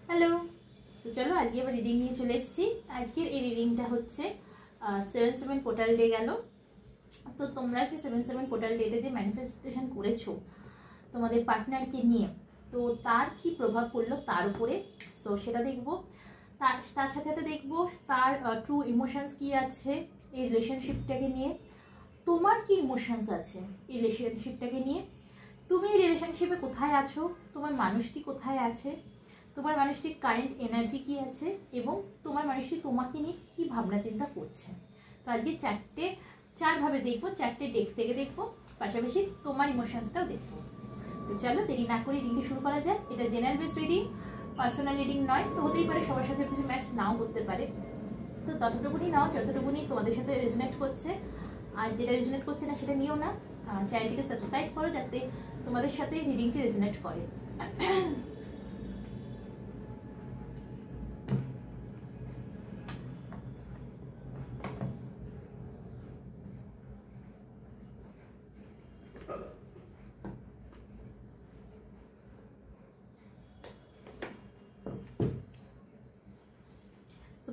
Hello. তো চলো আজকে আবার রিডিং নিয়ে চলে এসেছি। আজকের এই রিডিংটা হচ্ছে 7/7 পোর্টাল ডে গেল। তো তোমরা যে 7/7 পোর্টাল ডেতে যে ম্যানিফেস্টেশন করেছো তোমাদের পার্টনারকে নিয়ে, তো তার কি প্রভাব পড়লো তার উপরে, সো সেটা দেখবো। তার সাথে সাথে দেখবো তার ট্রু ইমোশনস কি আছে এই রিলেশনশিপটাকে নিয়ে, তোমার কি ইমোশনস আছে এই রিলেশনশিপটাকে নিয়ে, তুমি এই রিলেশনশিপে কোথায় আছো, তোমার মানুষটি কোথায় আছে, তোমার মানুষটির কারেন্ট এনার্জি কি আছে এবং তোমার মানুষটি তোমাকে নিয়ে কি ভাবনা চিন্তা করছে। তো আজকে চারভাবে দেখবো, চারটে ডেক থেকে দেখবো, পাশাপাশি তোমার ইমোশনসটাও দেখবো। তো চলো দেরি না করে রিডিংটি শুরু করা যায়। এটা general base reading, personal reading নয়। তো হতেই পারে সবার সাথে কিছু ম্যাচ নাও করতে পারে, তো ততটুকুনি নাও যতটুকুনি তোমাদের সাথে রেজোনেট করছে, আর যেটা রেজোনেট করছে না সেটা নিও না। চ্যানেলটিকে সাবস্ক্রাইব করো যাতে তোমাদের সাথে রিডিংটি রেজোনেট করে।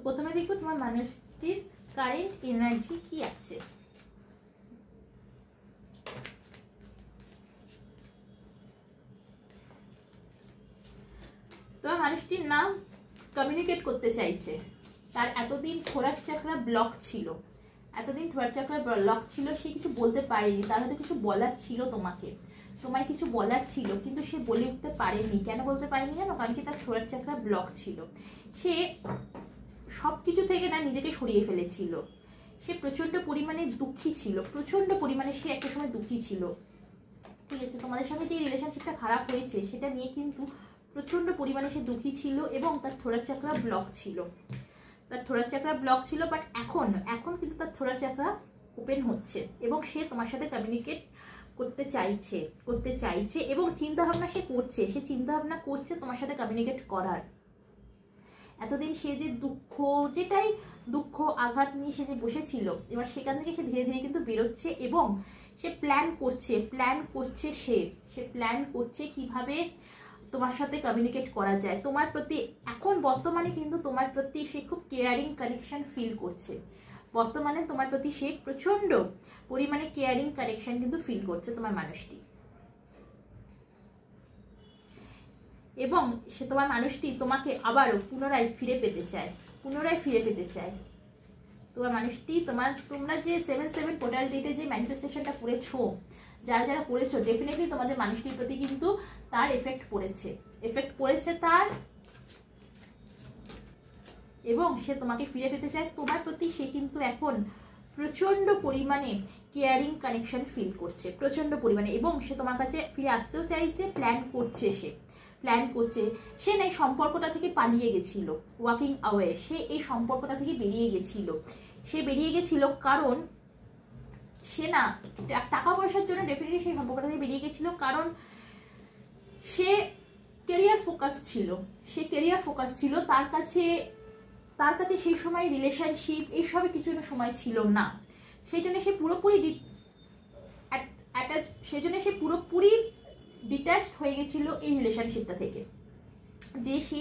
প্রথমে দেখবো তোমার মানুষটির কারেন্ট এনার্জি কি আছে। তোমার মানুষটির নাম কমিউনিকেট করতে চাইছে, তার এতদিন থোরাক চাকরা ব্লক ছিল, সে কিছু বলতে পারেনি, তার হয়তো কিছু বলার ছিল তোমায় কিছু বলার ছিল, কিন্তু সে বলে উঠতে পারেনি। কেন বলতে পারেনি জানো? কারণ কি তার থোরাক চাকরা ব্লক ছিল। সে সবকিছু থেকে না নিজেকে সরিয়ে ফেলেছিল, সে প্রচন্ড পরিমাণে দুঃখী ছিল, সে একটা সময় দুঃখী ছিল। ঠিক আছে, তোমাদের সঙ্গে যে রিলেশনশিপটা খারাপ হয়েছে সেটা নিয়ে কিন্তু প্রচন্ড পরিমাণে সে দুঃখী ছিল এবং তার থোরাক চাকরা ব্লক ছিল। বাট এখন কিন্তু তার থোরাক চাকরা ওপেন হচ্ছে এবং সে তোমার সাথে কমিউনিকেট করতে চাইছে এবং চিন্তা ভাবনা করছে তোমার সাথে কমিউনিকেট করার। এতদিন সে যে দুঃখ আঘাত নিয়ে সে যে বসেছিল, এবার সেখান থেকে সে ধীরে ধীরে কিন্তু বেরোচ্ছে এবং সে প্ল্যান করছে কিভাবে তোমার সাথে কমিউনিকেট করা যায়। তোমার প্রতি এখন বর্তমানে কিন্তু তোমার প্রতি সে খুব কেয়ারিং কানেকশন ফিল করছে। বর্তমানে তোমার প্রতি সে প্রচন্ড পরিমাণে কেয়ারিং কানেকশন কিন্তু ফিল করছে তোমার মানুষটি, এবং সে তোমার মানুষটি তোমাকে আবারও পুনরায় ফিরে পেতে চায়। তোমার মানুষটি তোমরা যে 7/7 পোর্টাল ডেটে যে ম্যানিফেস্টেশনটা যারা করেছো ডেফিনেটলি তোমাদের মানুষটির প্রতি কিন্তু তার এফেক্ট পড়েছে তার, এবং সে তোমাকে ফিরে পেতে চায়। তোমার প্রতি সে কিন্তু এখন প্রচন্ড পরিমাণে কেয়ারিং কানেকশন ফিল করছে, প্রচন্ড পরিমাণে, এবং সে তোমার কাছে ফিরে আসতেও চাইছে, প্ল্যান করছে। সে না এই সম্পর্কটা থেকে পালিয়ে গেছিল, ওয়াকিং অ্যাওয়ে, সে এই সম্পর্কটা থেকে বেরিয়ে গেছিল কারণ সে না টাকা পয়সার জন্য ডেফিনেটলি সেই সম্পর্কটা থেকে বেরিয়ে গেছিল, কারণ সে কেরিয়ার ফোকাস ছিল। তার কাছে সেই সময় রিলেশনশিপ এইসবে কিছু সময় ছিল না, সেই জন্য সে পুরোপুরি ডিট্যাচড হয়ে গেছিল এই রিলেশনশিপটা থেকে। যে সে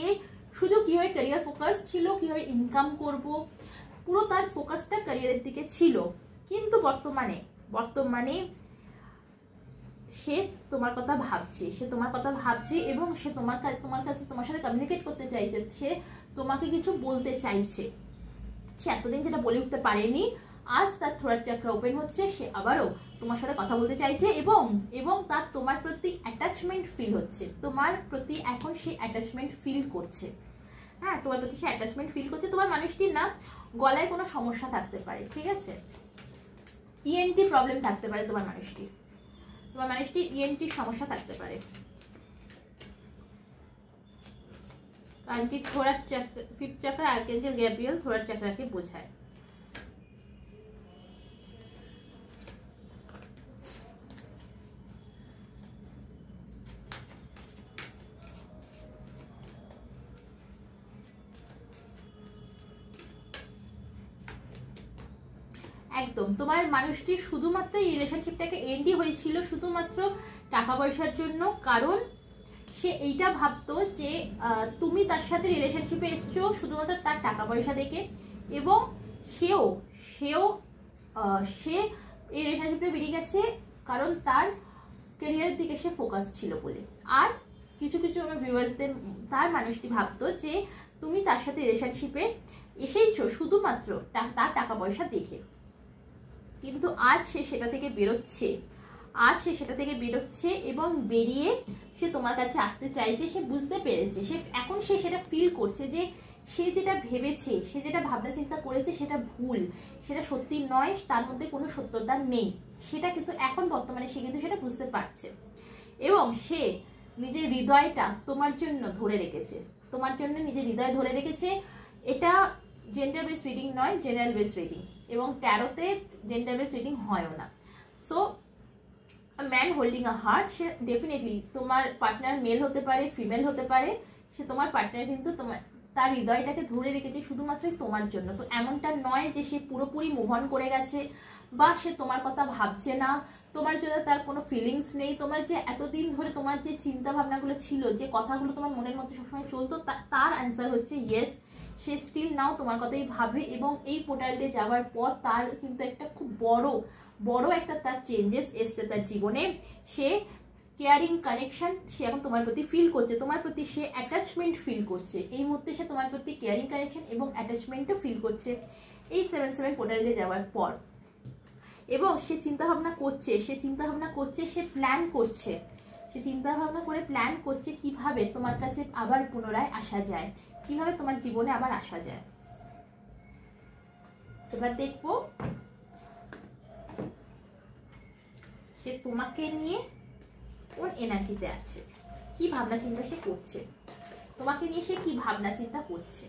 শুধু কিভাবে ক্যারিয়ার ফোকাস ছিল, কিভাবে ইনকাম করব, পুরো তার ফোকাসটা ক্যারিয়ারের দিকে ছিল। কিন্তু বর্তমানে সে তোমার কথা ভাবছে এবং সে তোমার সাথে কমিউনিকেট করতে চাইছে, সে তোমাকে কিছু বলতে চাইছে। সে এতদিন যেটা বলে উঠতে পারেনি, আজ তার থোরাক চাকরা ওপেন হচ্ছে, সে আবারও তোমার সাথে কথা বলতে চাইছে এবং তার তোমার প্রতি অ্যাটাচমেন্ট ফিল হচ্ছে। তোমার প্রতি এখন সে অ্যাটাচমেন্ট ফিল করছে। হ্যাঁ, তোমার প্রতি সে অ্যাটাচমেন্ট ফিল করছে। তোমার মানুষটির না গলায় কোনো সমস্যা থাকতে পারে, ঠিক আছে, ইএনটি প্রবলেম থাকতে পারে তোমার মানুষটির ইএনটির সমস্যা থাকতে পারে, কারণ কি থোরাক চাকরা, ফিফথ চাকরা আর্কেঞ্জেল গ্যাব্রিয়েল থোরাক চাকরাকে বোঝায়। একদম তোমার মানুষটি শুধুমাত্র এই রিলেশনশিপটাকে এন্ডই হয়েছিল শুধুমাত্র টাকা পয়সার জন্য, কারণ সে এইটা ভাবতো যে তুমি তার সাথে রিলেশনশিপে এসছো শুধুমাত্র তার টাকা পয়সা দেখে, এবং সেও সেও সে এই রিলেশনশিপে বেরিয়ে গেছে কারণ তার ক্যারিয়ারের দিকে সে ফোকাস ছিল বলে। আর কিছু কিছু আমার ভিউয়ার্সদের তার মানুষটি ভাবতো যে তুমি তার সাথে রিলেশনশিপে এসেইছো শুধুমাত্র তার টাকা পয়সা দেখে। কিন্তু আজ সে সেটা থেকে বেরোচ্ছে, এবং বেরিয়ে সে তোমার কাছে আসতে চাইছে। সে বুঝতে পেরেছে, এখন সে সেটা ফিল করছে যে সে যেটা ভেবেছে, সে যেটা ভাবনা চিন্তা করেছে সেটা ভুল, সেটা সত্যি নয়, তার মধ্যে কোনো সত্যতা নেই। সেটা কিন্তু এখন বর্তমানে সে কিন্তু সেটা বুঝতে পারছে, এবং সে নিজের হৃদয়টা তোমার জন্য ধরে রেখেছে, নিজের হৃদয় ধরে রেখেছে। এটা জেন্ডার বেস রিডিং নয়, জেনারেল বেস রিডিং, এবং ট্যারোতে জেন্ডার বেস রিডিং হয়ও না। সো ম্যান হোল্ডিং আ হার্ট, সে ডেফিনেটলি তোমার পার্টনার মেল হতে পারে, ফিমেল হতে পারে, সে তোমার পার্টনার কিন্তু তার হৃদয়টাকে ধরে রেখেছে শুধুমাত্রই তোমার জন্য। তো এমনটা নয় যে সে পুরোপুরি মুভ অন করে গেছে, বা সে তোমার কথা ভাবছে না, তোমার জন্য তার কোনো ফিলিংস নেই। তোমার যে এতদিন ধরে তোমার যে চিন্তা ভাবনাগুলো ছিল, যে কথাগুলো তোমার মনের মধ্যে সবসময় চলতো, তার অ্যান্সার হচ্ছে ইয়েস, সে স্টিল নাও তোমার কথাই ভাবে। এবং এই পোর্টাল ডে যাওয়ার পর তার কিন্তু একটা খুব বড় একটা তার চেঞ্জেস এসছে তার জীবনে। সে কেয়ারিং কানেকশন সে এখন তোমার প্রতি ফিল করছে, তোমার প্রতি সে অ্যাটাচমেন্ট ফিল করছে। এই মুহূর্তে সে তোমার প্রতি কেয়ারিং কানেকশন এবং অ্যাটাচমেন্টও ফিল করছে এই 7/7 পোর্টাল ডে যাওয়ার পর। এবং সে চিন্তাভাবনা করছে, সে প্ল্যান করছে, প্ল্যান করছে কিভাবে তোমার কাছে আবার পুনরায় আসা যায়, কিভাবে তোমার জীবনে আবার আসা যায়। এবার দেখবো সে তোমাকে নিয়ে কোন এনার্জিতে আছে, কি ভাবনা চিন্তা সে করছে, তোমাকে নিয়ে সে কি ভাবনা চিন্তা করছে।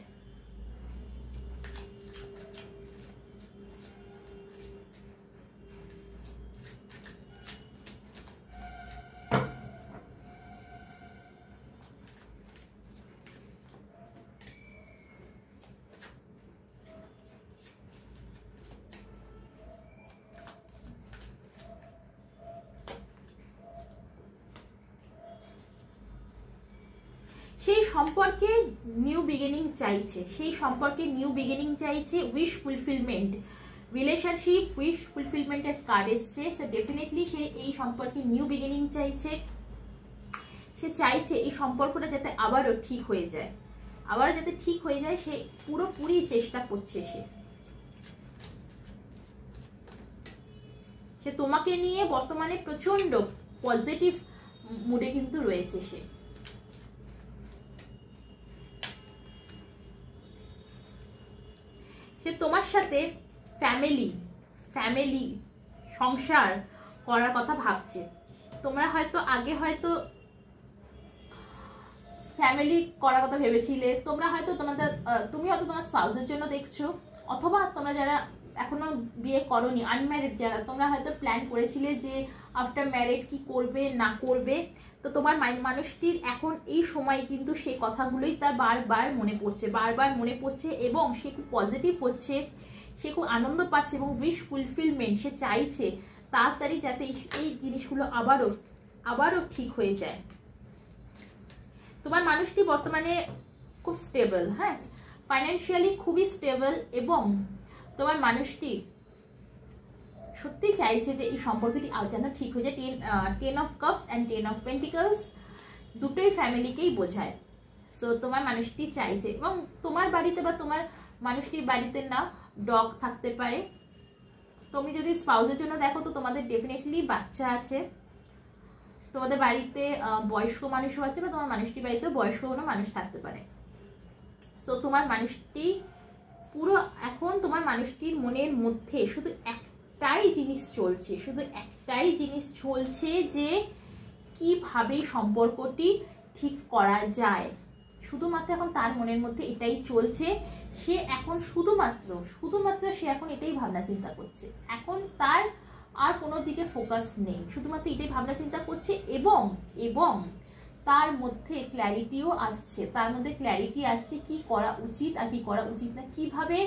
সেই সম্পর্কে নিউ বিগিনিং চাইছে, উইশ ফুলফিলমেন্ট, রিলেশনশিপ উইশ ফুলফিলমেন্টের কার্ড এসছে। সো ডেফিনেটলি সে এই সম্পর্কে নিউ বিগিনিং চাইছে। সে চাইছে এই সম্পর্কটা যাতে আবারও ঠিক হয়ে যায়, সে পুরোপুরি চেষ্টা করছে। সে তোমাকে নিয়ে বর্তমানে প্রচন্ড পজিটিভ মুডে কিন্তু রয়েছে। সে তোমার সাথে ফ্যামিলি সংসার করার কথা ভাবছে। তোমরা হয়তো আগে ফ্যামিলি করার কথা ভেবেছিলে, তুমি হয়তো তোমার স্পাউসের জন্য দেখছো, অথবা তোমরা যারা এখনো বিয়ে করোনি, আনম্যারিড যারা, তোমরা হয়তো প্ল্যান করেছিলে যে আফটার ম্যারিড কি করবে না করবে। তো তোমার মানুষটির এখন এই সময় কিন্তু সেই কথাগুলোই তার বারবার মনে পড়ছে, এবং সে খুব পজিটিভ হচ্ছে, সে খুব আনন্দ পাচ্ছে, এবং উইশ ফুলফিলমেন্ট সে চাইছে তাড়াতাড়ি যাতে এই জিনিসগুলো আবারও ঠিক হয়ে যায়। তোমার মানুষটি বর্তমানে খুব স্টেবল, হ্যাঁ, ফাইন্যান্সিয়ালি খুবই স্টেবল, এবং তোমার মানুষটি সত্যি চাইছে যে এই সম্পর্কটি যেন ঠিক হয়ে যায়। 10 of cups and 10 of pentacles দুটোই ফ্যামিলিকেই বোঝায়। সো তোমার মানুষটি চাইছে, এবং তোমার বাড়িতে বা তোমার মানুষটির বাড়িতে না ডগ থাকতে পারে। তুমি যদি স্পাউসের জন্য দেখো তো তোমাদের ডেফিনেটলি বাচ্চা আছে, তোমাদের বাড়িতে বয়স্ক মানুষও আছে, বা তোমার মানুষটির বাড়িতে বয়স্ক কোনো মানুষ থাকতে পারে। সো তোমার মানুষটি এখন তোমার মানুষটির মনের মধ্যে শুধু একটাই জিনিস চলছে যে কিভাবে সম্পর্কটি ঠিক করা যায়। শুধুমাত্র এখন তার মনের মধ্যে এটাই চলছে। সে এখন শুধুমাত্র সে এখন এটাই ভাবনা চিন্তা করছে। এখন তার আর কোনো দিকে ফোকাস নেই, শুধুমাত্র এটাই ভাবনা চিন্তা করছে, এবং তার মধ্যে ক্ল্যারিটিও আসছে, তার মধ্যে ক্ল্যারিটি আসছে কি করা উচিত আর কি করা উচিত না, কিভাবে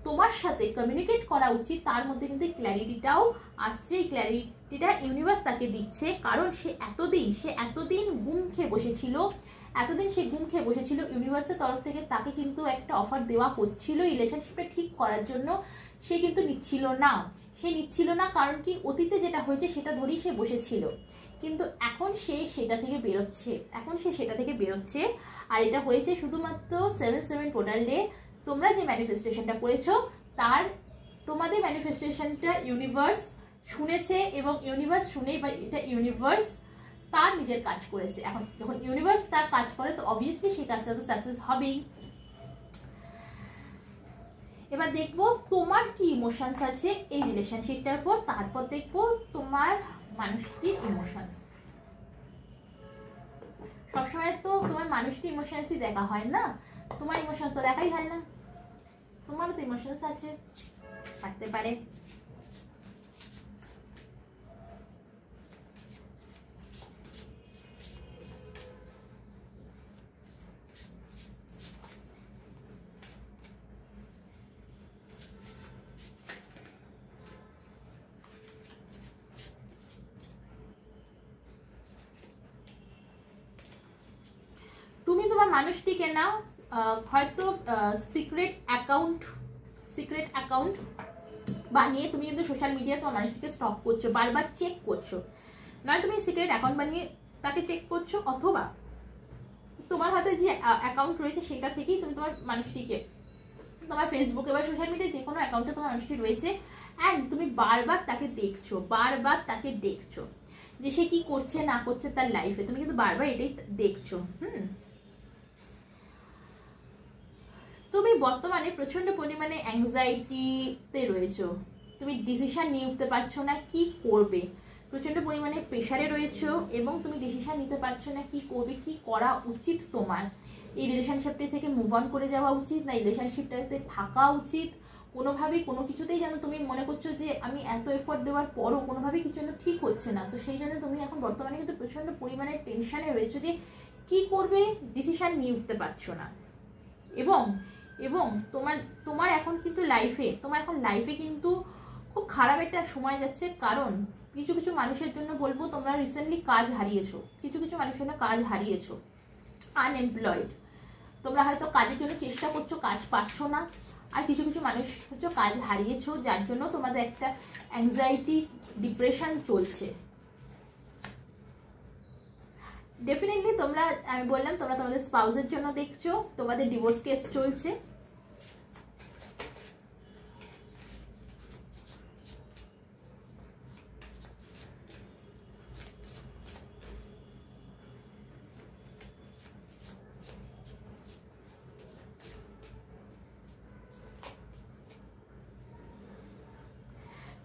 তোমার সাথে কমিউনিকেট করা উচিত, তার মধ্যে কিন্তু ক্ল্যারিটিটাও আসছে। এই ক্ল্যারিটিটা ইউনিভার্স তাকে দিচ্ছে, কারণ সে এতদিন গুম খেয়ে বসেছিল, ইউনিভার্সের তরফ থেকে তাকে কিন্তু একটা অফার দেওয়া হচ্ছিল রিলেশনশিপটা ঠিক করার জন্য, সে কিন্তু নিচ্ছিল না, কারণ কি অতীতে যেটা হয়েছে সেটা ধরেই সে বসেছিল, কিন্তু এখন সে সেটা থেকে বেরোচ্ছে। আর এটা হয়েছে শুধুমাত্র 7/7 পোর্টাল ডে। তোমরা যে ম্যানিফেস্টেশনটা করেছো তোমাদের ম্যানিফেস্টেশনটা ইউনিভার্স শুনেছে, এবং ইউনিভার্স শুনেই বা এটা ইউনিভার্স তার নিজের কাজ করেছে। এখন যখন ইউনিভার্স তার কাজ করে তো অবভিয়াসলি সেই কাজটা তো সাকসেস হবেই। এবার দেখবো তোমার কি ইমোশনস আছে এই রিলেশনশিপটার পর, তারপর দেখবো তোমার মানুষটির ইমোশনস। সবসময় তো তোমার মানুষটির ইমোশনসই দেখা হয় না, তোমার ইমোশনস তো দেখাই হয় না। তোমারও তো ইমোশনস আছে, থাকতে পারে। তুমি তোমার মানুষটিকে না হয়তো সিক্রেট অ্যাকাউন্ট বানিয়ে তুমি কিন্তু সোশ্যাল মিডিয়া তোমার মানুষটিকে স্টপ করছো, বারবার চেক করছো, নয় তুমি সিক্রেট অ্যাকাউন্ট বানিয়ে তাকে চেক করছো, অথবা তোমার হাতে যে অ্যাকাউন্ট রয়েছে সেটা থেকেই তুমি তোমার মানুষটিকে, তোমার ফেসবুকে বা সোশ্যাল মিডিয়ায় যে কোনো অ্যাকাউন্টে তোমার মানুষটি রয়েছে, অ্যান্ড তুমি বারবার তাকে দেখছো যে সে কি করছে না করছে তার লাইফে, তুমি কিন্তু বারবার এটাই দেখছো। তুমি বর্তমানে প্রচন্ড পরিমাণে অ্যাংজাইটিতে রয়েছো, তুমি ডিসিশন নিয়ে উঠতে পারছো না কি করবে, প্রচন্ড পরিমাণে প্রেশারে রয়েছো এবং তুমি ডিসিশন নিতে পারছো না কি করবে, কি করা উচিত তোমার। এই রিলেশনশিপটা থেকে মুভ অন করে যাওয়া উচিত না রিলেশনশিপটাতে থাকা উচিত, কোনোভাবেই কোনো কিছুতেই যেন তুমি মনে করছো যে আমি এত এফোর্ট দেওয়ার পরও কোনোভাবেই কিছু যেন ঠিক হচ্ছে না, তো সেই জন্য তুমি এখন বর্তমানে কিন্তু প্রচন্ড পরিমাণে টেনশনে রয়েছো যে কি করবে, ডিসিশন নিয়ে উঠতে পারছো না। এবং তোমার এখন কিন্তু লাইফে কিন্তু খুব খারাপ একটা সময় যাচ্ছে, কারণ কিছু মানুষের জন্য বলবো তোমরা রিসেন্টলি কাজ হারিয়েছো, কিছু মানুষের জন্য কাজ হারিয়েছো, আনএমপ্লয়েড, তোমরা হয়তো কাজের জন্য চেষ্টা করছো, কাজ পাচ্ছ না, আর কিছু মানুষ হচ্ছে কাজ হারিয়েছো, যার জন্য তোমাদের একটা অ্যাংজাইটি ডিপ্রেশন চলছে। ডেফিনেটলি আমি বললাম তোমরা তোমাদের স্পাউসের জন্য দেখছো, তোমাদের ডিভোর্স কেস চলছে।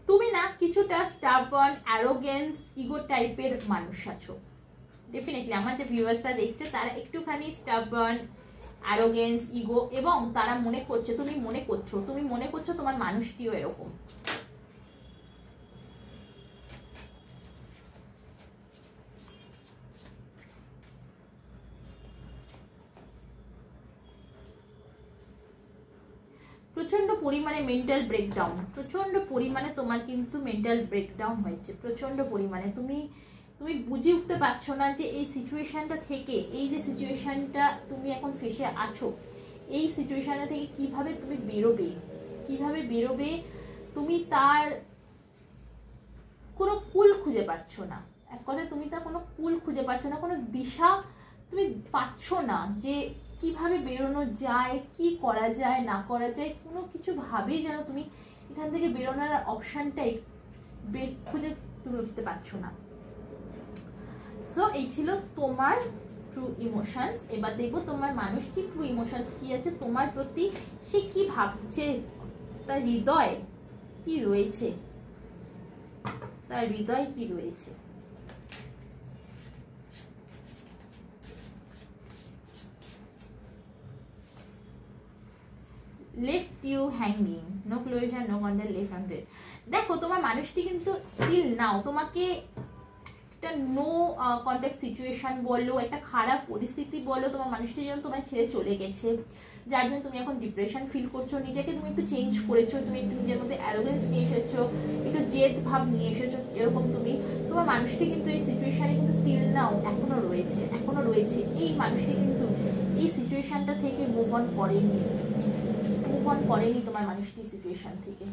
তুমি না কিছুটা স্টাবর্ন, অ্যারোগেন্স, ইগো টাইপের মানুষ আছো। ডেফিনেটলি আমার যে ভিউয়ার্সরা দেখছে তারা একটুখানি স্টাবর্ন, অ্যারোগেন্স, ইগো, এবং তারা তুমি মনে করছো তোমার মানুষটিও এরকম। প্রচন্ড পরিমাণে মেন্টাল ব্রেকডাউন, প্রচন্ড পরিমাণে তোমার কিন্তু মেন্টাল ব্রেকডাউন হয়েছে, প্রচন্ড পরিমাণে তুমি বুঝে উঠতে পারছো না যে এই সিচুয়েশনটা থেকে, এই যে সিচুয়েশনটা তুমি এখন ফেসে আছো, এই সিচুয়েশনটা থেকে কিভাবে তুমি বেরোবে, তুমি তার কোনো কুল খুঁজে পাচ্ছ না। এক কথায় তুমি তার কোনো কুল খুঁজে পাচ্ছ না, কোনো দিশা তুমি পাচ্ছ না যে কিভাবে বেরোনো যায়, কি করা যায় না করা যায়, কোনো কিছু ভাবেই যেন তুমি এখান থেকে বেরোনোর অপশানটাই খুঁজে উঠতে পারছো না। সো এই ছিল তোমার ট্রু ইমোশনস। এবার দেখবো তোমার মানুষটি ট্রু ইমোশনস কি আছে তোমার প্রতি, সে কি ভাবছে, তার হৃদয় কি রয়েছে, left you hanging, no closure, no contact, left unread। দেখো তোমার মানুষটি কিন্তু স্টিল নাও তোমাকে একটা একটা নো কন্ট্যাক্ট সিচুয়েশন বলো, একটা খারাপ পরিস্থিতি বলো, তোমার মানুষটি যেন তোমায় ছেড়ে চলে গেছে, যার জন্য তুমি এখন ডিপ্রেশন ফিল করছো, নিজেকে তুমি একটু চেঞ্জ করেছো, তুমি একটু নিজের মধ্যে অ্যারোগেন্স নিয়ে এসেছো, একটু জেদ ভাব নিয়ে এসেছো, এরকম তুমি, তোমার মানুষটি কিন্তু এই সিচুয়েশানে কিন্তু স্টিল নাও এখনো রয়েছে। এই মানুষটি কিন্তু এই সিচুয়েশানটা থেকে মুভ অন করেনি তোমার মানুষটি সিচুয়েশান থেকে।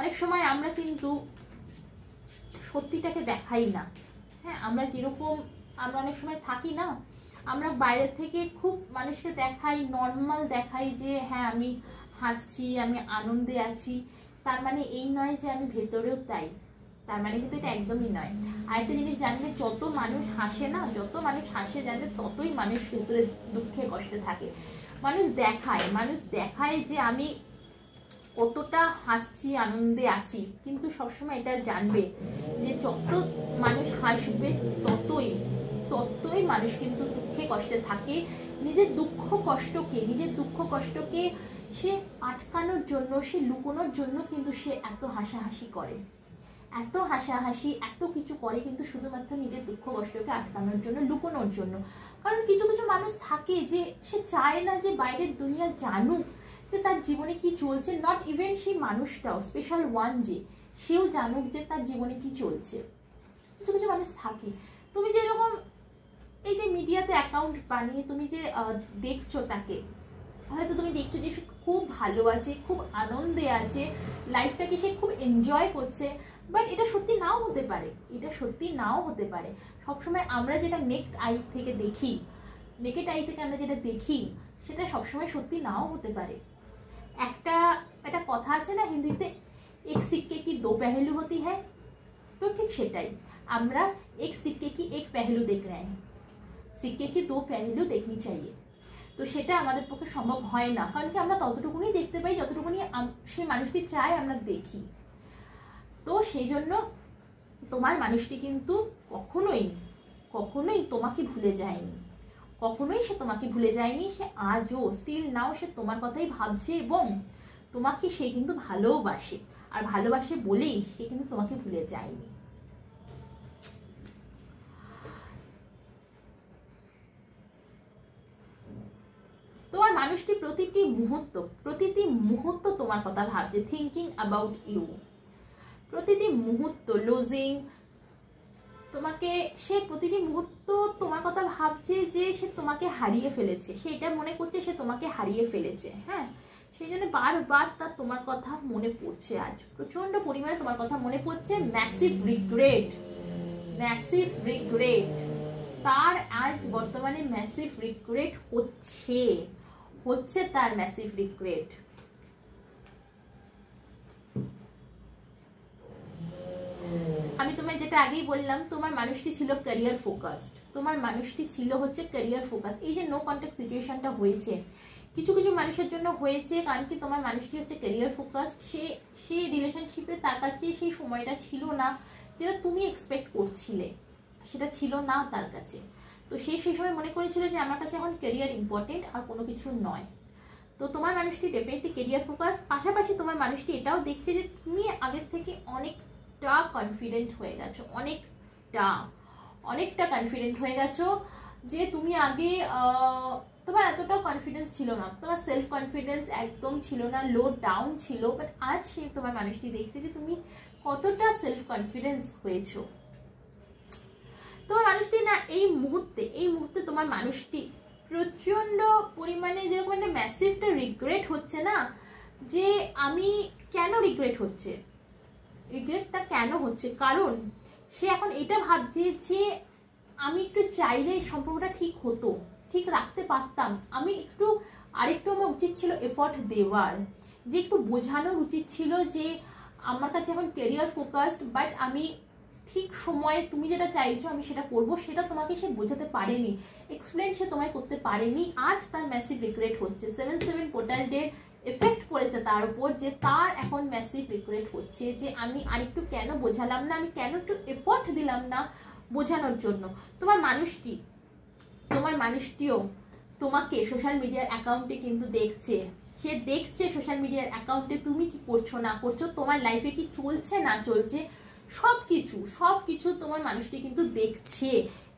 অনেক সময় আমরা কিন্তু সত্যিটাকে দেখাই না। হ্যাঁ, আমরা অনেক সময় থাকি না, আমরা বাইরে থেকে খুব মানুষকে দেখাই, নর্মাল দেখাই যে হ্যাঁ আমি হাসছি, আমি আনন্দে আছি, তার মানে এই নয় যে আমি ভেতরেও তাই, তার মানে কিন্তু এটা একদমই নয়। আরেকটা জিনিস জানবে, যত মানুষ হাসে জানবে ততই মানুষ ভেতরে দুঃখে কষ্টে থাকে। মানুষ দেখায় যে আমি কতটা হাসছি, আনন্দে আছি, কিন্তু সবসময় এটা জানবে যে যত মানুষ হাসবে ততই মানুষ কিন্তু দুঃখে কষ্টে থাকে। নিজের দুঃখ কষ্টকে সে আটকানোর জন্য, সে লুকোনোর জন্য কিন্তু সে এত হাসাহাসি করে, এত কিছু করে, কিন্তু শুধুমাত্র নিজের দুঃখ কষ্টকে আটকানোর জন্য, লুকোনোর জন্য। কারণ কিছু মানুষ থাকে যে সে চায় না যে বাইরের দুনিয়া জানুক যে তার জীবনে কি চলছে, নট ইভেন সেই মানুষটাও, স্পেশাল ওয়ান যে সেও জানুক যে তার জীবনে কি চলছে। কিছু মানুষ থাকে, তুমি যেরকম এই যে মিডিয়াতে অ্যাকাউন্ট বানিয়ে তুমি যে দেখছো তাকে, হয়তো তুমি দেখছো যে সে খুব ভালো আছে, খুব আনন্দে আছে, লাইফটাকে সে খুব এনজয় করছে, বাট এটা সত্যি নাও হতে পারে। সবসময় আমরা যেটা নেকেড আই থেকে আমরা যেটা দেখি সেটা সবসময় সত্যি নাও হতে পারে। একটা কথা আছে না হিন্দিতে, এক সিক্কে কি দো পেহেলু হতি হ্যায়, তো ঠিক সেটাই, আমরা এক সিক্কে কি এক পেহেলু দেখ রে হ্যায়, সিক্কে কি দো পেহেলু দেখনি চাইয়ে। তো সেটা আমাদের পক্ষে সম্ভব হয় না, কারণ কি আমরা ততটুকুনি দেখতে পাই যতটুকুনি সেই মানুষটি চায় আমরা দেখি। তো সেই জন্য তোমার মানুষটি কিন্তু কখনোই তোমাকে ভুলে যায়নি, সে তোমাকে ভুলে যায়নি। সে আজও স্টিল নাও সে তোমার কথাই ভাবছে, এবং তোমাকে সে কিন্তু ভালোবাসে, আর ভালোবাসে বলেই সে কিন্তু তোমাকে ভুলে যায়নি। তোমার মানুষটি প্রতিটি মুহূর্ত তোমার কথা ভাবছে, থিঙ্কিং অ্যাবাউট ইউ, প্রতিটি মুহূর্ত লুজিং তোমাকে, সে প্রতিটি মুহূর্ত তোমার কথা ভাবছে যে সে তোমাকে হারিয়ে ফেলেছে, সে এটা মনে করছে সে তোমাকে হারিয়ে ফেলেছে। হ্যাঁ, সেই জন্য বারবার তার তোমার কথা মনে পড়ছে, আজ প্রচন্ড পরিমাণে তোমার কথা মনে পড়ছে। ম্যাসিভ রিগ্রেট তার আজ বর্তমানে ম্যাসিভ রিগ্রেট হচ্ছে তার ম্যাসিভ রিগ্রেট। আমি তোমায় যেটা আগেই বললাম, তোমার মানুষটি ছিল ক্যারিয়ার ফোকাসড, এই যে নো কন্ট্যাক্ট সিচুয়েশনটা হয়েছে, কিছু মানুষের জন্য হয়েছে, কারণ কি তোমার মানুষটি হচ্ছে ক্যারিয়ার ফোকাসড। সে রিলেশনশিপে তার কাছে সেই সময়টা ছিল না যেটা তুমি এক্সপেক্ট করছিলে, সেটা ছিল না তার কাছে। তো সেই সময় মনে করেছিল যে আমার কাছে এখন ক্যারিয়ার ইম্পর্টেন্ট, আর কোনো কিছু নয়। তো তোমার মানুষটি ডেফিনেটলি ক্যারিয়ার ফোকাস, পাশাপাশি তোমার মানুষটি এটাও দেখছে যে তুমি আগের থেকে অনেকটা কনফিডেন্ট হয়ে গেছো, অনেকটা কনফিডেন্ট হয়ে গেছো, যে তুমি আগে তোমার এতটাও কনফিডেন্স ছিল না, তোমার সেলফ কনফিডেন্স একদম ছিল না, লো ডাউন ছিল, বাট আজ সে তোমার মানুষটি দেখছে যে তুমি কতটা সেলফ কনফিডেন্স হয়েছো। তোমার মানুষটি না এই মুহূর্তে তোমার মানুষটি প্রচন্ড পরিমাণে যেরকম একটা ম্যাসিভটা রিগ্রেট হচ্ছে না, যে আমি কেন রিগ্রেটটা কেন হচ্ছে, কারণ সে এখন এটা ভাবছে যে আমি একটু চাইলে সম্পর্কটা ঠিক রাখতে পারতাম, আমি আরেকটু আমার উচিত ছিল এফর্ট দেওয়ার, যে একটু বোঝানোর উচিত ছিল যে আমার কাছে এখন ক্যারিয়ার ফোকাসড, বাট আমি ঠিক সময়ে তুমি যেটা চাইছো আমি সেটা করব, সেটা তোমাকে সে বোঝাতে পারেনি, এক্সপ্লেন সে তোমায় করতে পারেনি। আজ তার ম্যাসিভ রিগ্রেট হচ্ছে, 7/7 পোর্টাল ডে এফেক্ট পড়েছে তার উপর, যে তার এখন ম্যাসিভ রিগ্রেট হচ্ছে যে আমি আরেকটু কেন বোঝালাম না, আমি কেন একটু এফর্ট দিলাম না বোঝানোর জন্য। তোমার মানুষটিও তোমাকে সোশ্যাল মিডিয়ার অ্যাকাউন্টে কিন্তু দেখছে, সে দেখছে সোশ্যাল মিডিয়ার অ্যাকাউন্টে তুমি কি করছো না করছো, তোমার লাইফে কি চলছে না চলছে, সব কিছু তোমার মানুষটি কিন্তু দেখছে।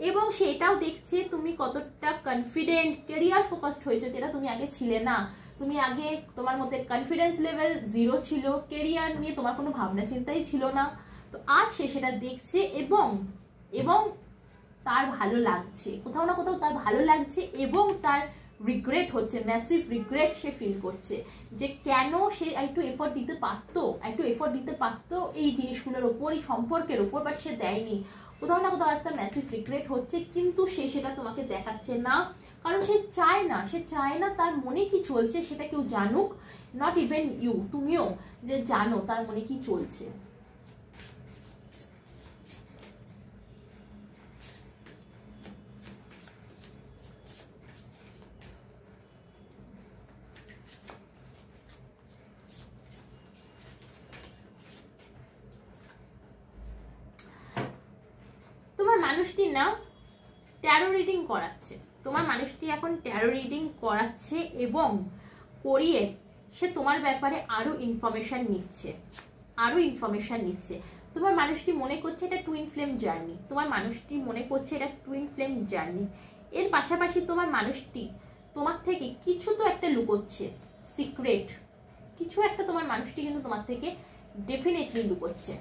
এবং সেটাও দেখছে তুমি কতটা কনফিডেন্ট, কেরিয়ার ফোকাসড হয়েছো, যেটা তুমি আগে ছিলে না। তুমি আগে, তোমার মধ্যে কনফিডেন্স লেভেল 0 ছিল, কেরিয়ার নিয়ে তোমার কোনো ভাবনা চিন্তাই ছিল না। তো আজ সে সেটা দেখছে এবং এবং তার ভালো লাগছে, কোথাও না কোথাও তার ভালো লাগছে, এবং তার রিগ্রেট হচ্ছে, ম্যাসিভ রিগ্রেট সে ফিল করছে যে কেন সে একটু এফোর্ট দিতে পারতো এই জিনিসগুলোর ওপর, এই সম্পর্কের ওপর, বাট সে দেয়নি। কোথাও না কোথাও আজ তার ম্যাসিভ রিগ্রেট হচ্ছে, কিন্তু সে সেটা তোমাকে দেখাচ্ছে না, কারণ সে চায় না তার মনে কি চলছে সেটা কেউ জানুক। নট ইভেন ইউ, তুমিও যে জানো তার মনে কি চলছে। মানুষটি না ট্যারো রিডিং করাচ্ছে, তোমার মানুষটি এখন ট্যারো রিডিং করাচ্ছে এবং করিয়ে সে তোমার ব্যাপারে আরো ইনফরমেশন নিচ্ছে। তোমার মানুষটি মনে করছে এটা টুইন ফ্লেম জার্নি, এর পাশাপাশি তোমার মানুষটি তোমার থেকে কিছু তো একটা লুকোচ্ছে, সিক্রেট কিছু একটা তোমার মানুষটি কিন্তু তোমার থেকে ডেফিনেটলি লুকোচ্ছে।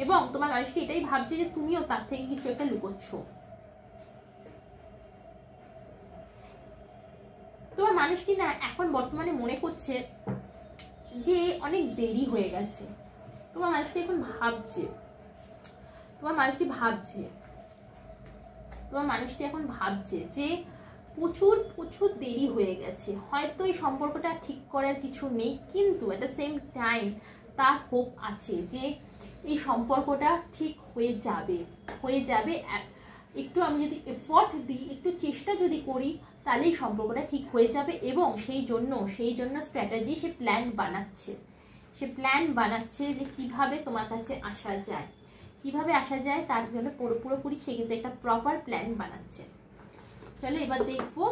এবং তোমার মানুষটি এটাই ভাবছে যে তুমিও তার থেকে কিছু একটা লুকোচ্ছ। তোমার মানুষটি না এখন বর্তমানে মনে করছে যে অনেক দেরি হয়ে গেছে। তোমার মানুষটি এখন ভাবছে, তোমার মানুষটি এখন ভাবছে যে প্রচুর দেরি হয়ে গেছে, হয়তো এই সম্পর্কটা ঠিক করার কিছু নেই, কিন্তু এট দ্য সেম টাইম তার হোপ আছে যে এই সম্পর্কটা ঠিক হয়ে যাবে। একটু আমি যদি এফোর্ট দিই, একটু চেষ্টা যদি করি, তাহলে এই সম্পর্কটা ঠিক হয়ে যাবে। এবং সেই জন্য স্ট্র্যাটেজি, সে প্ল্যান বানাচ্ছে যে কিভাবে তোমার কাছে আসা যায়, তার জন্য পুরোপুরি সে কিন্তু একটা প্রপার প্ল্যান বানাচ্ছে। চলো এবার দেখবো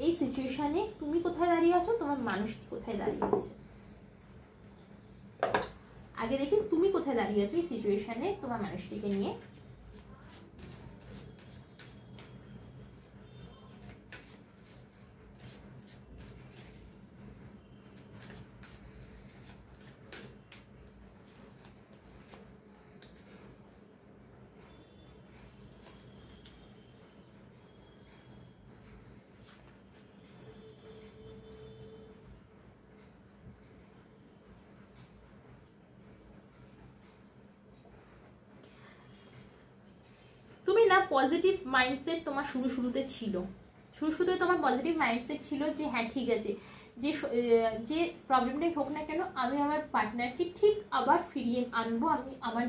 এই সিচুয়েশনে তুমি কোথায় দাঁড়িয়ে আছো, তোমার মানুষটি কোথায় দাঁড়িয়ে আছে। আগে দেখি তুমি কোথায় দাঁড়িয়ে আছো এই সিচুয়েশনে তোমার মানুষটিকে নিয়ে। না পজিটিভ মাইন্ডসেট তোমার শুরুতে ছিল, তোমার পজিটিভ মাইন্ডসেট ছিল যে হ্যাঁ ঠিক আছে, যে প্রবলেমটাই হোক না কেন আমি আমার পার্টনারকে ঠিক আবার ফিরিয়ে আনবো, আমি আমার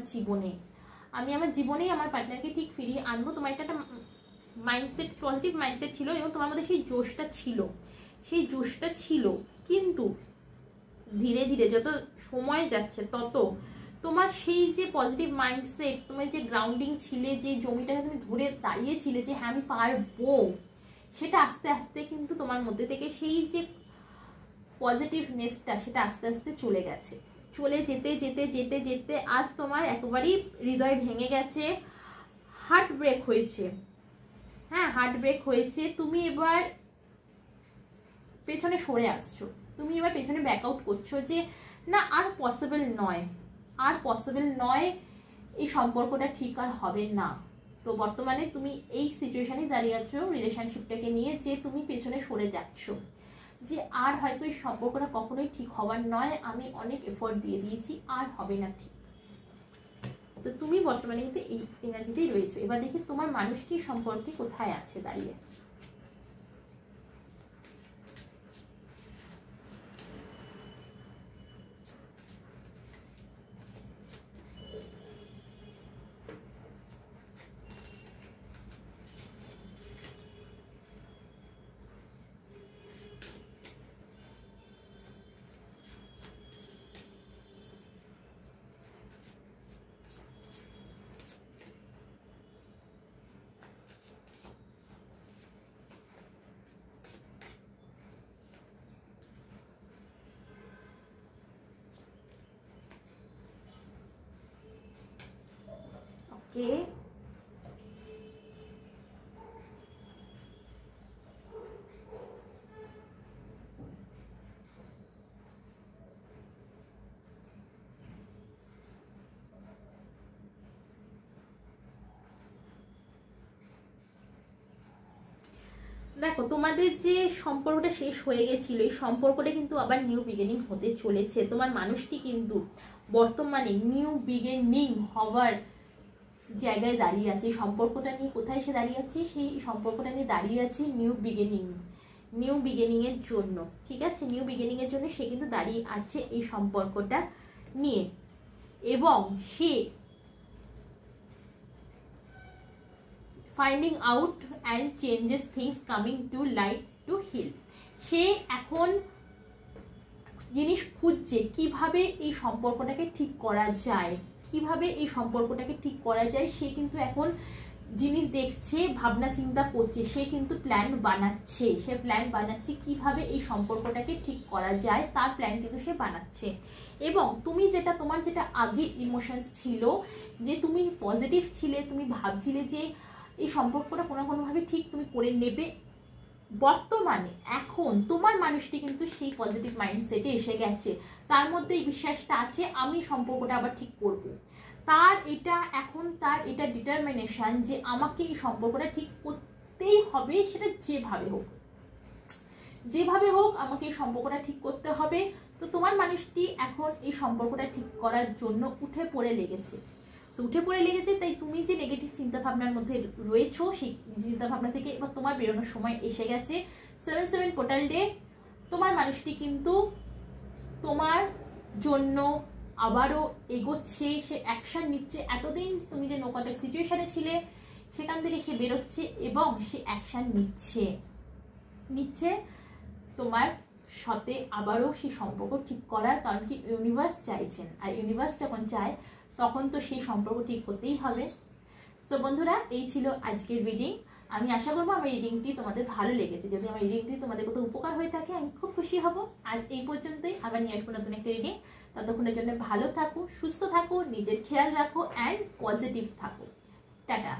জীবনেই আমার পার্টনারকে ঠিক ফিরিয়ে আনবো। তোমার একটা মাইন্ডসেট, পজিটিভ মাইন্ডসেট ছিল এবং তোমার মধ্যে সেই জোশটা ছিল। কিন্তু ধীরে ধীরে যত সময় যাচ্ছে তত তোমার সেই যে পজিটিভ মাইন্ডসেট, তোমার যে গ্রাউন্ডিং ছিলে, যে জমিটাকে তুমি ধরে দাঁড়িয়েছিলে যে হ্যাঁ আমি পারবো, সেটা আস্তে আস্তে কিন্তু তোমার মধ্যে থেকে সেই যে পজিটিভনেসটা সেটা আস্তে আস্তে চলে গেছে। চলে যেতে যেতে যেতে যেতে আজ তোমার একেবারেই হৃদয় ভেঙে গেছে, হার্ট ব্রেক হয়েছে। তুমি এবার পেছনে সরে আসছো, তুমি এবার পেছনে ব্যাক আউট করছো যে না আর পসিবল নয়, এই সম্পর্কটা ঠিক আর হবে না। তো বর্তমানে তুমি এই সিচুয়েশনে দাঁড়িয়ে আছো রিলেশনশিপটাকে নিয়ে, যে তুমি পেছনে সরে যাচ্ছ, যে আর হয়তো এই সম্পর্কটা কখনোই ঠিক হওয়ার নয়, আমি অনেক এফোর্ট দিয়ে দিয়েছি, আর হবে না ঠিক। তো তুমি বর্তমানে কিন্তু এই এনার্জিতেই রয়েছো। এবার দেখি তোমার মানুষটি সম্পর্কে কোথায় আছে দাঁড়িয়ে। ওকে, দেখো তোমাদের যে সম্পর্কটা শেষ হয়ে গেছিল, এই সম্পর্কটা কিন্তু আবার নিউ বিগিনিং হতে চলেছে। তোমার মানুষটি কিন্তু বর্তমানে নিউ বিগিনিং হওয়ার জায়গায় দাঁড়িয়ে আছে। এই সম্পর্কটা নিয়ে কোথায় সে দাঁড়িয়ে আছে? সেই সম্পর্কটা নিয়ে দাঁড়িয়ে আছে নিউ বিগিনিং এর জন্য। ঠিক আছে, নিউ বিগিনিং এর জন্য সে কিন্তু দাঁড়িয়ে আছে এই সম্পর্কটা নিয়ে, এবং সে finding out and changes things coming to light to heal. সে এখন জিনিস খুঁজছে কিভাবে এই সম্পর্কটাকে ঠিক করা যায়, কিভাবে এই সম্পর্কটাকে ঠিক করা যায়। সে কিন্তু এখন জিনিস দেখছে, ভাবনা চিন্তা করছে, সে কিন্তু প্ল্যান বানাচ্ছে কিভাবে এই সম্পর্কটাকে ঠিক করা যায়, তার প্ল্যান কিন্তু সে বানাচ্ছে। এবং তুমি যেটা, তোমার যেটা আগে ইমোশনস ছিল, যে তুমি পজিটিভ ছিলে, তুমি ভাবছিলে যে এই সম্পর্কটা কোনো কোনোভাবে ঠিক তুমি করে নেবে, বর্তমানে এখন তোমার মানুষটি কিন্তু সেই পজিটিভ মাইন্ডসেটে এসে গেছে। তার মধ্যে এই বিশ্বাসটা আছে আমি সম্পর্কটা আবার ঠিক করব। তার এটা ডিটারমিনেশন যে আমাকে এই সম্পর্কটা ঠিক করতেই হবে, সেটা যেভাবে হোক আমাকে এই সম্পর্কটা ঠিক করতে হবে। তো তোমার মানুষটি এখন এই সম্পর্কটা ঠিক করার জন্য উঠে পড়ে লেগেছে। তাই তুমি যে নেগেটিভ চিন্তাভাবনার মধ্যে রয়েছো, সেই চিন্তাভাবনা থেকে এবার তোমার বেরোনোর সময় এসে গেছে। 7/7 পোর্টাল ডে, তোমার মানুষটি কিন্তু তোমার জন্য আবারও এগোচ্ছে, সে অ্যাকশন নিচ্ছে। এতদিন তুমি যে নো কন্ট্যাক্ট সিচুয়েশনে ছিলে, সেখান থেকে সে বেরোচ্ছে এবং সে অ্যাকশন নিচ্ছে তোমার সাথে আবারও সেই সম্পর্ক ঠিক করার। কারণ কি, ইউনিভার্স চাইছেন, আর ইউনিভার্স যখন চায় তখন তো সেই সম্পর্ক ঠিক হতেই হবে। সো বন্ধুরা, এই ছিল আজকের রিডিং। আমি আশা করবো আমার রিডিংটি তোমাদের ভালো লেগেছে। যদি আমার রিডিংটি তোমাদের কোথাও উপকার হয়ে থাকে, আমি খুব খুশি হব। আজ এই পর্যন্তই, আবার নিয়ে আসবো নতুন একটা রিডিং। ততক্ষণের জন্য ভালো থাকো, সুস্থ থাকো, নিজের খেয়াল রাখো অ্যান্ড পজিটিভ থাকো। টাটা।